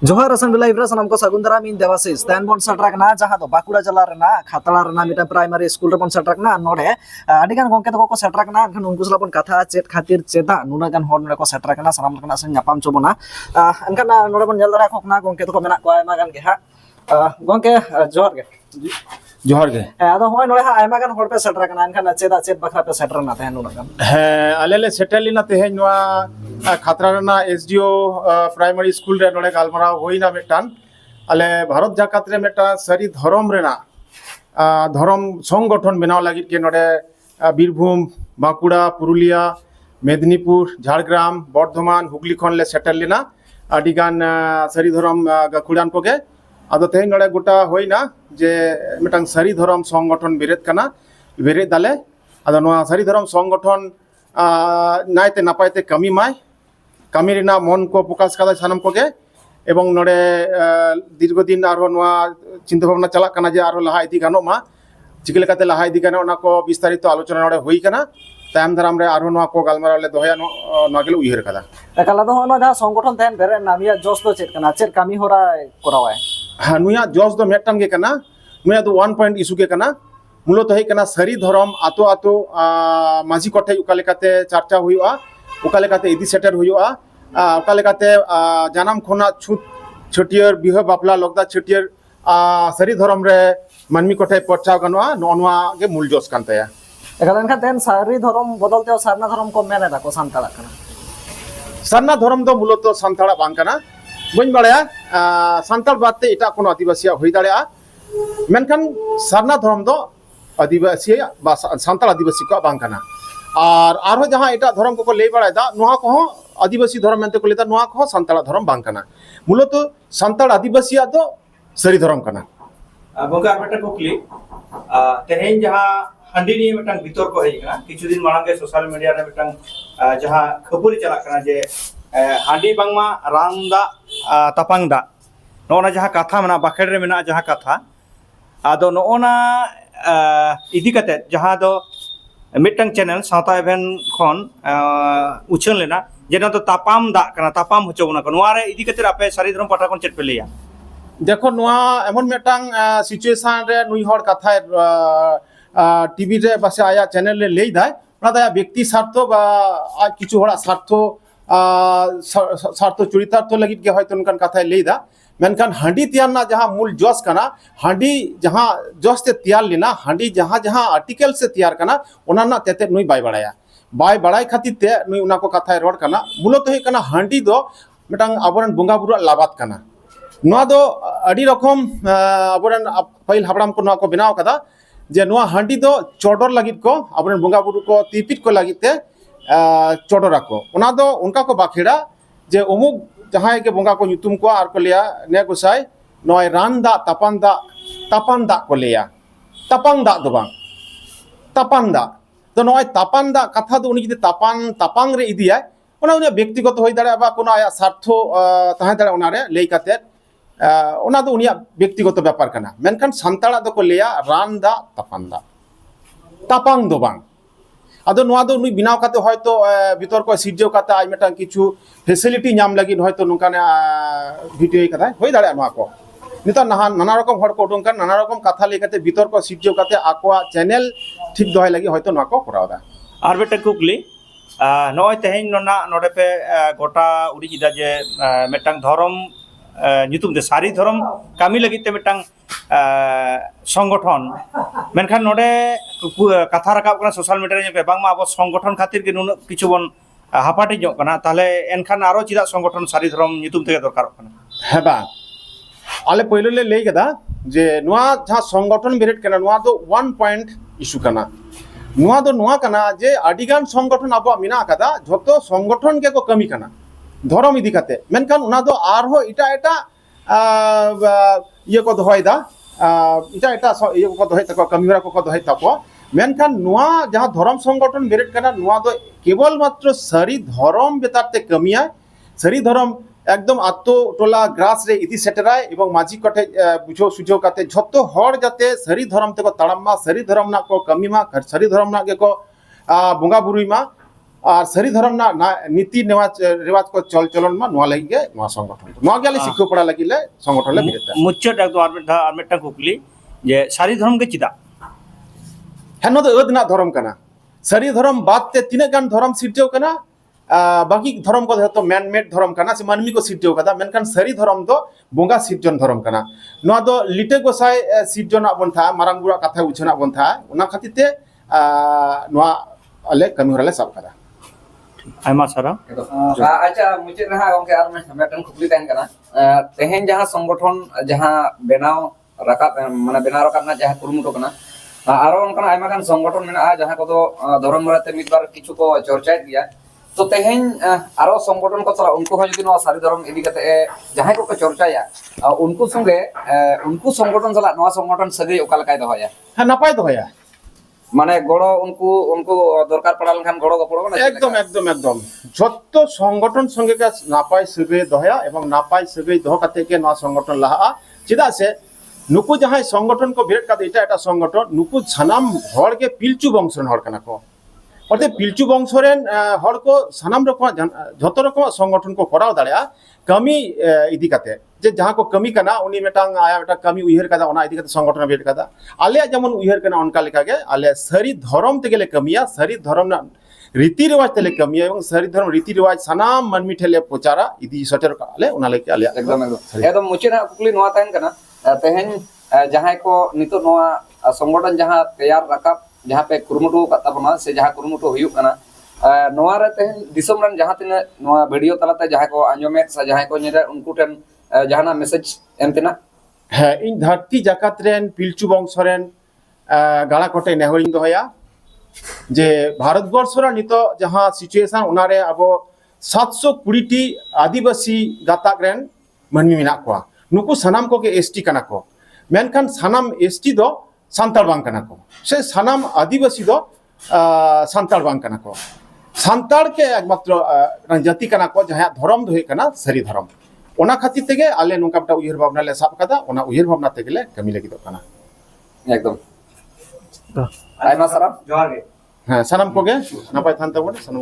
जोहार असम लाइव सामान को सगुन दाराम इन देवाशीष तैन बन सटराकना जहां दो बाकुड़ा जिला रेना खातड़ा रेना मिटा प्राइमरी स्कूल रे बन सटराकना नोडे आदिगान गोंके तो को सटराकना अनखन उनको सला बन कथा चेत खातिर चेदा नुना गान हर नोडे को सटराकना सानाम लकना से न्यापाम चबोना अनखन नोडे बन जल दरा खोकना गोंके तो को मेना को आयमा गान के हा गोंके जोहार के जोहार गे आदो होय नोडे हा आयमा गान हर पे सटराकना अनखन चेदा चेत बखरा पे सटरना तहन नुना गान हे आलेले सेटलिना तेहे नवा खातराना एसडीओ प्राइमरी स्कूल रे नोडे गालमारा होइना मेटान आले भारत जाकात रे मेटा सरी धरम रेना धरम संगठन बनाव लागि के नोडे बीरभूम बांकुड़ा पुरुलिया मेदिनीपुर झारग्राम बर्धमान हुगली खन ले सेटलिना आदिगान सरी धरम गाकुड़ान कोगे आदो तेहे नोडे गोटा होइना जे मेटांग सरी धरम संगठन बेरेत कना बेरेत दाले आदो नवा सरी धरम संगठन नायते नापायते कमी माय कमी रेना मन को प्रकाश कदा सानम कोगे एवं नोडे दीर्घदिन आरो नवा चिंता भावना चला कना जे आरो लहा इदी गानो मा चिकले काते लहा इदी गानो ना को विस्तारित आलोचना नोडे होई कना तायम दाराम रे आरो नवा को गालमारा ले दोहया नागेल उयहर कदा एकला दो होनो जहां संगठन तहन बेरे नामिया जोस दो चेत कना चेत कमी होरा करावाय हाँ नुया जोस दो मेटन गे कना नुया दो 1 पॉइंट इशू गे कना मूलत है कना सरी धरम आतो आतो माझी कोठे उकालेकाते चर्चा हुआ उकालेकाते इदी सेटर हुआ उकालेकाते जानम खोना छुत छटियर बिह बापला लगदा छटियर सरी धरम रे मानमी कोठे परचाव गनवा नोनवा गे मूल जोस कानतया एकला एनखा तहन सारी धरम बदलते सारना धरम को मेने दा को सांताला कना सारना धरम दो मूलत सांताला बांग कना बन बाड़या सांताल बाते एटा कोनो आदिवासी होई दाड़या मेनखान सारना धरम दो आदिवासी बा सांताल आदिवासी को बांग कना और आरो जहां एटा धर्म को ले बड़ा दा नोहा को आदिवासी धर्म मेनते को लेदा नोहा को सांताल धर्म बांग कना मूलत सांताल आदिवासी दो सरी धर्म कना गोंगा मेटा कुकली तेहेन जहां हंडी नि मेटांग भीतर को हेज कना किछु दिन मांगे सोशल मीडिया रे मेटांग जहां खबरी चला कना जे हांडी बांगमा रांदा तपांगदा नोना जहां कथा मना बाखेड़ रे मेना जहां कथा आदो नोना इदी कते जहां दो मिटंग चैनल सावता इवेंट खन उछन लेना जेना तो तापाम दा कना तापाम होचोबना को नोआ रे इदी कते आपे सारी धरम पाठा कोन चेट पे लिया देखो नोआ एमन मेटांग सिचुएशन रे नुई हर कथा टीवी रे बसे आया चैनल ले लेई दाय ना दया व्यक्ति स्वार्थ बा आज किछु हड़ा स्वार्थ चरितार्थ लगी के हयतो उनकन कथा लेई दा मेनखान हांडी तैयार ना जहां मूल जोस कना हांडी जहां जोस ते तैयार लेना हांडी जहां जहां आर्टिकल से तैयार कना ओना ना तेते नुई बाय बाड़ाय खातिर ते नुई उना को कथा रोड कना मूलत है कना हांडी दो मेटांग आबरन बोंगा बुरु लाबात कना नोआ दो अडी रकम आबरन पहिल हाबराम को नोआ को बनाव कदा जे नोआ हांडी दो चोडर लागित को आबरन बोंगा बुरु को तिपिट को लागित ते चोडरा को ओना दो उनका को बाखेड़ा जे उमुक जहां के बोंगा को nyutum को आर को लिया ने गोसाई नय रान दा तापान दा को लिया तापांग दा दो बांग तापान दा तो नय तापान दा कथा दो उनी जदि तापांग रे इदिया ओना उनी व्यक्तिगत होई दाड़े बा कोनो आया स्वार्थ ताहे दाड़े ओना रे लेई काते ओना दो उनिया व्यक्तिगत व्यापार कना मेनखान सांताड़ा दो को लिया रान दा तापांग दो बांग आदो नोआ दो नुई बिनाव काते हयतो भीतर को सिरजेव काते आज मेटांग किछु फैसिलिटी नाम लगी हयतो नुकाने भिडियो कथा होई दाड़े नोआ को नितो नाना रकम हड़ को उडुंग नाना रकम कथा ले काते भीतर को सिरजेव काते आकोआ चैनल ठीक दोहाय लगी हयतो नोआ को करावदा आर बेटा कुकली नय तेहेन नोना नोडे पे गोटा उडी जिदा जे मेटांग धरम nyutum de sari धरम kami lagi te metang संगठन मेनखान नोडे कथा राकाब कना सोशल मीडिया रे बांगमा अब संगठन खातिर के नुन किछु बन हापाटी जो कना ताले एनखान आरो चिदा संगठन सारी धरम nyutum ते दरकार कना हेबा आले पहिलो ले लेई गदा जे नोआ जहां संगठन बेरेट कना नोआ दो 1 पॉइंट इशू कना नोआ दो नोआ कना जे आदिगान संगठन अब मिना कदा झतो संगठन के को कमी कना धरम इदी काते मेनखान उना दो आरो इटा ये को दोहय दा इटा ये को दोहय तको कमीरा को दोहय तको मेनखान नोआ जहां धरम संगठन बेरेट कना नोआ दो केवल मात्र सरी धरम बेताते कमिया सरी धरम एकदम आत्तो टोला ग्रास रे इदी सेटराय एवं माझी कठे बुझो सुझो काते झतो हर जाते सरी धरम ते को ताड़ामा सरी धरम ना को कमीमा सरी धरम ना के को बोंगा बुरुइमा আর সারি ধরম না নীতি রেওয়াজ কো চল চলন মা নোয়া লাগি গে নোয়া সংগঠন নোয়া গেলে শিক্ষা পড়া লাগিলে সংগঠন লে বিরেতা মুচ্চট একদম আর মিটটাং কুকলি যে সারি ধর্ম কে চিদা হেন দ অদ না ধরম কানা সারি ধরম বাদ তে তিনে গান ধরম সিরজেও কানা বাকি ধরম কো হয়তো ম্যান মেড ধরম কানা সে মানমি কো সিরজেও কাদা মেনকান সারি ধরম দ বঙ্গা সিরজন ধরম কানা নোয়া দ লিটে গোসাই সিরজনা বন থা মারাং বুড়া কথা উছনা বন থা ওনা খাতিতে নোয়া আলে কামি হরালে সাব কাদা আইমা সারা আচ্ছা মুচে রহা গongke আর মেটান খুবলি তাহেন কানা তেহেন যাহা সংগঠন যাহা বেনাও রাকাব মানে বেনাও রাকাব না যাহা কুরুমুটো কানা আরো অনকান আইমা গান সংগঠন মেনা যাহা কদো ধরম মরাতে মিদবার কিছু কো চর্চায় দিয়া তো তেহেন আরো সংগঠন কো চলা উনকু হয় যদি নো সারি ধরম ইদি কাতে যাহা কো চর্চায়া উনকু সঙ্গে উনকু সংগঠন চলা নো সংগঠন সগৈ ওকাল কায় দহয়া হ্যাঁ নাপাই দহয়া মানে গড় উনকু উনকু দরকার পড়াল খান গড় গপড় না একদম একদম একদম যত সংগঠন সঙ্গে কে নাপাই সবে দহয়া এবং নাপাই সবে দহ কাতে কে নয়া সংগঠন লাহা চিদা সে নুকু যাহাই সংগঠন কো বিরাট কাতে এটা সংগঠন নুকু সানাম হড় কে পিলচু বংশরেন হড় কানা কো অর্থে পিলচু বংশরেন হড় কো সানাম রকম যত রকম সংগঠন কো করাও দাড়া কামি ইদি কাতে যে যাহা को कमी कना उनी मेटांग आया मेटा कमी उइहर कदा ओना इदी कते संगठन बेट कदा आले जेमन उइहर कना उनका लेका गे आले सरी धर्म तेगेले कमिया सरी धर्म ना रीति रिवाज तेले कमिया एवं सरी धर्म रीति रिवाज सनाम मनमी ठेले पोचारा इदी सटर का आले उना लेके आले एकदम एकदम मुचे ना कुकली नोआ ताहेन कना तेहेन जहां को नितो नोआ संगठन जहां तैयार रकाब जहां पे कुरुमुटु कता बना से जहां कुरुमुटु हुयु कना नोआ रे तेहेन दिसम रन जहां तिना नोआ वीडियो तलाते जहां को आंजोमेट सा जहां को नेरे उनको टेन जहाना मेसेज एमतेना हाँ इन धरती जाकात रेन पिलचु बंशरेन गाला कोटे नेहरिंग दहया जे भारतवर्षरा नितो जहां सिचुएशन उनारे अब 720 टी आदिवासी गाताक रेन मनमी मिना कोआ नुकु सनाम को के एसटी कना को मेनखान सनाम एसटी दो सांताल बांग कना को से सनाम आदिवासी दो सांताल बांग कना को सांताल के एकमात्र जाति कना को जहां धर्म दो कना सरी धर्म ओना खातिर तेगे आले नुका बटा उयहर भावना ले साब कदा ओना उयहर भावना तेगेले कमी लगी दो कना एकदम आइमा सारा जोहार गे हाँ सनम को गे नपाय थान तबो सनम